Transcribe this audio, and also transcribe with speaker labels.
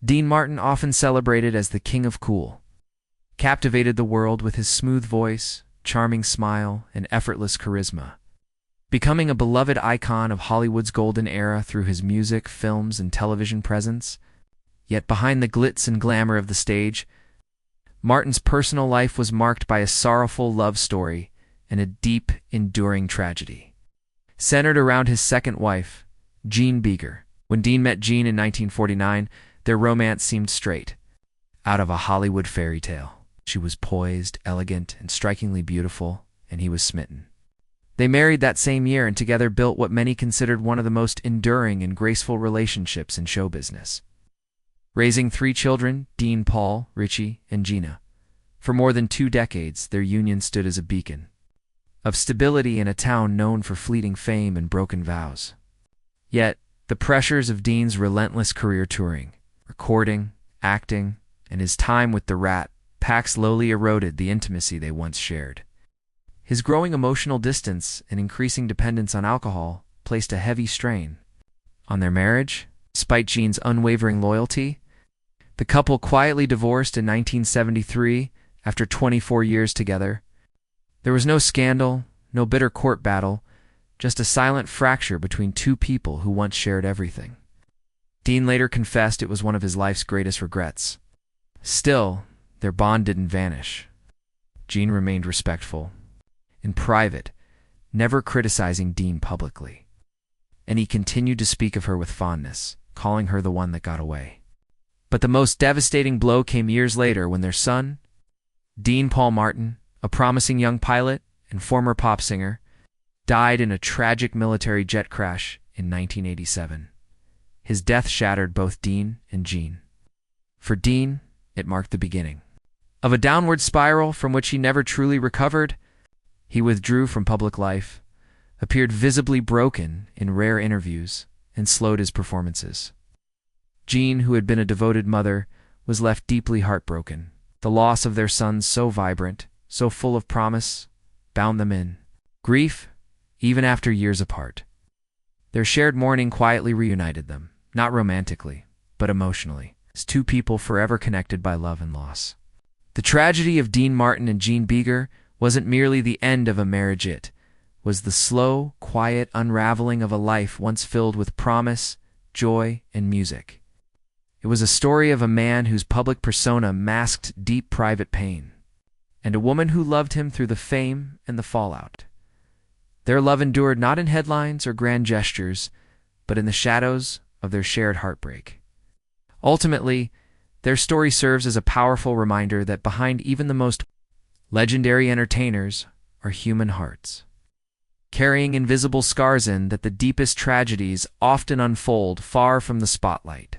Speaker 1: Dean Martin, often celebrated as the King of Cool, captivated the world with his smooth voice, charming smile, and effortless charisma, becoming a beloved icon of Hollywood's golden era through his music, films, and television presence. Yet behind the glitz and glamour of the stage, Martin's personal life was marked by a sorrowful love story and a deep, enduring tragedy, centered around his second wife, Jean Beager. When Dean met Jean in 1949, their romance seemed straight out of a Hollywood fairy tale. She was poised, elegant, and strikingly beautiful, and he was smitten. They married that same year and together built what many considered one of the most enduring and graceful relationships in show business, raising 3 children, Dean, Paul, Richie, and Gina. For more than 2 decades, their union stood as a beacon of stability in a town known for fleeting fame and broken vows. Yet, the pressures of Dean's relentless career touring, recording, acting, and his time with the Rat Pack slowly eroded the intimacy they once shared. His growing emotional distance and increasing dependence on alcohol placed a heavy strain on their marriage. Despite Jean's unwavering loyalty, the couple quietly divorced in 1973 after 24 years together. There was no scandal, no bitter court battle, just a silent fracture between 2 people who once shared everything. Dean later confessed it was one of his life's greatest regrets. Still, their bond didn't vanish. Jean remained respectful, in private, never criticizing Dean publicly. And he continued to speak of her with fondness, calling her the one that got away. But the most devastating blow came years later when their son, Dean Paul Martin, a promising young pilot and former pop singer, died in a tragic military jet crash in 1987. His death shattered both Dean and Jean. For Dean, it marked the beginning of a downward spiral from which he never truly recovered. He withdrew from public life, appeared visibly broken in rare interviews, and slowed his performances. Jean, who had been a devoted mother, was left deeply heartbroken. The loss of their son, so vibrant, so full of promise, bound them in grief, even after years apart. Their shared mourning quietly reunited them, not romantically, but emotionally, as 2 people forever connected by love and loss. The tragedy of Dean Martin and Jean Beager wasn't merely the end of a marriage, it was the slow, quiet unraveling of a life once filled with promise, joy, and music. It was a story of a man whose public persona masked deep private pain, and a woman who loved him through the fame and the fallout. Their love endured not in headlines or grand gestures, but in the shadows of their shared heartbreak. Ultimately, their story serves as a powerful reminder that behind even the most legendary entertainers are human hearts, carrying invisible scars in that the deepest tragedies often unfold far from the spotlight.